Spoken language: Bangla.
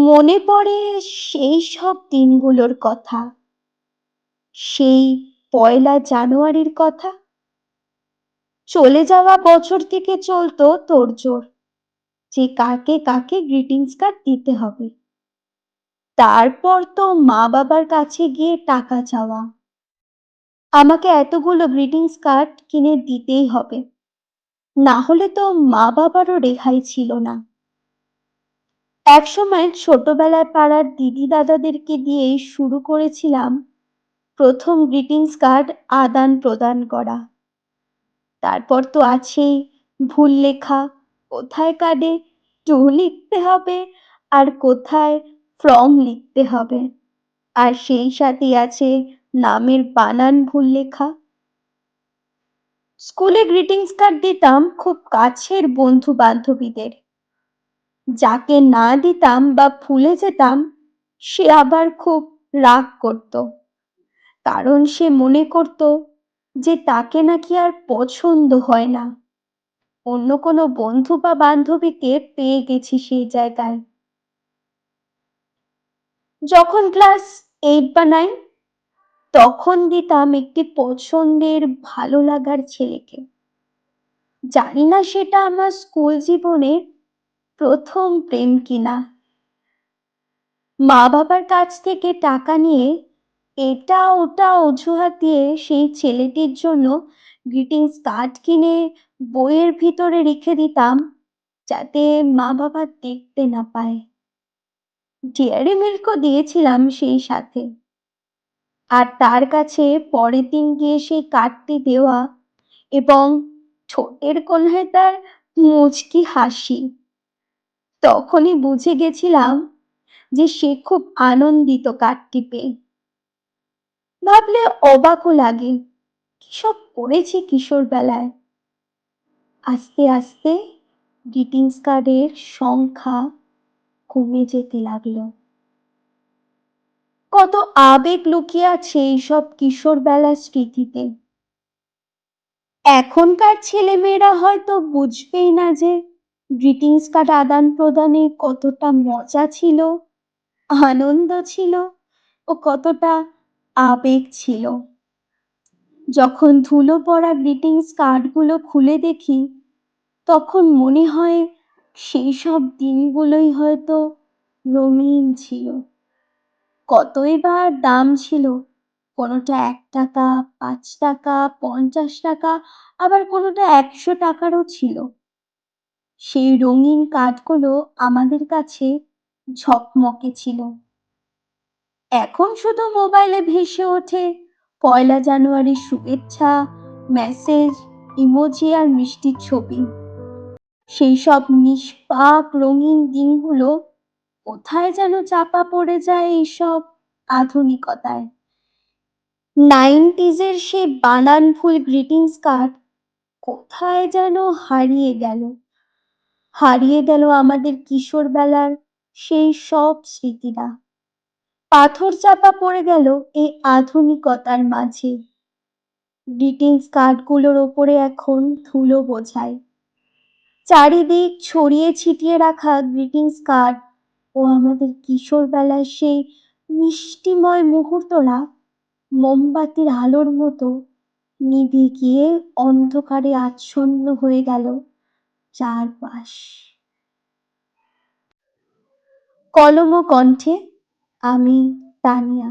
মনে পড়ে সেই সব দিনগুলোর কথা, সেই পয়লা জানুয়ারির কথা। চলে যাওয়া বছর থেকে চলতো তোড়জোড়, যে কাকে কাকে গ্রিটিংস কার্ড দিতে হবে। তারপর তো মা বাবার কাছে গিয়ে টাকা চাওয়া, আমাকে এতগুলো গ্রিটিংস কার্ড কিনে দিতেই হবে, না হলে তো মা বাবারও রেহাই ছিল না। একসময় ছোটবেলায় পাড়ার দিদি দাদাদেরকে দিয়েই শুরু করেছিলাম প্রথম গ্রিটিংস কার্ড আদান প্রদান করা। তারপর তো আছেই ভুল লেখা, কোথায় কার্ডে টু লিখতে হবে আর কোথায় ফ্রম লিখতে হবে, আর সেই সাথে আছে নামের বানান ভুল লেখা। স্কুলে গ্রিটিংস কার্ড দিতাম খুব কাছের বন্ধু বান্ধবীদের, যাকে না দিতাম বা ভুলে যেতাম সে আবার খুব রাগ করত, কারণ সে মনে করত যে তাকে নাকি আর পছন্দ হয় না, অন্য কোনো বন্ধু বা বান্ধবীকে পেয়ে গেছি সেই জায়গায়। যখন ক্লাস 8 বা 9, তখন দিতাম একটি পছন্দের ভালো লাগার ছেলেকে। জানি না সেটা আমার স্কুল জীবনের প্রথম প্রেম কিনা। মা বাবার কাছ থেকে টাকা নিয়ে এটা ওটা অজুহাত দিয়ে সেই ছেলেটির জন্য গ্রিটিংস কার্ড কিনে বইয়ের ভিতরে রেখে দিতাম, যাতে মা বাবা দেখতে না পায়। ডেয়ারি মিল্কও দিয়েছিলাম সেই সাথে। আর তার কাছে পরের দিন গিয়ে সেই কার্ডটি দেওয়া এবং ঠোঁটের কোণায় তার মুচকি হাসি, তখনই বুঝে গেছিলাম যে সে খুব আনন্দিত কার্ডটি পেয়ে। ভাবলে অবাকও লাগে, কি সব করেছি কিশোর বেলায়। আস্তে আস্তে গ্রিটিংস কার্ডের সংখ্যা কমে যেতে লাগলো। কত আবেগ লুকিয়ে আছে এইসব কিশোর বেলার স্মৃতিতে। এখনকার ছেলেমেয়েরা হয়তো বুঝবেই না যে গ্রিটিংস কার্ড আদান প্রদানে কতটা মজা ছিল, আনন্দ ছিল ও কতটা আবেগ ছিল। যখন ধুলো পড়া গ্রিটিংস কার্ডগুলো খুলে দেখি, তখন মনে হয় সেই সব দিনগুলোই হয়তো রঙিন ছিল। কতই বা দাম ছিল, কোনোটা 1 টাকা, 5 টাকা, 50 টাকা, আবার কোনোটা 100 টাকারও ছিল। সেই রঙিন কার্ডগুলো আমাদের কাছে ঝকমকে ছিল। এখন শুধু মোবাইলে ভেসে ওঠে পয়লা জানুয়ারির শুভেচ্ছা, মেসেজ, ইমোজি আর মিষ্টির ছবি। সেই সব নিষ্পাপ রঙিন দিনগুলো কোথায় যেন চাপা পড়ে যায় এইসব আধুনিকতায়। 90s সেই বানান ভুল গ্রিটিংস কার্ড কোথায় যেন হারিয়ে গেল। হারিয়ে গেল আমাদের কিশোর বেলার সেই সব স্মৃতিরা। পাথর চাপা পড়ে গেল এই আধুনিকতার মাঝে। গ্রিটিংস কার্ডগুলোর ওপরে এখন ধুলো বোঝাই। চারিদিক ছড়িয়ে ছিটিয়ে রাখা গ্রিটিংস কার্ড ও আমাদের কিশোর বেলার সেই মিষ্টিময় মুহূর্তরা মোমবাতির আলোর মতো নিভে গিয়ে অন্ধকারে আচ্ছন্ন হয়ে গেল চারপাশ। কলম ও কণ্ঠে আমি, তানিয়া।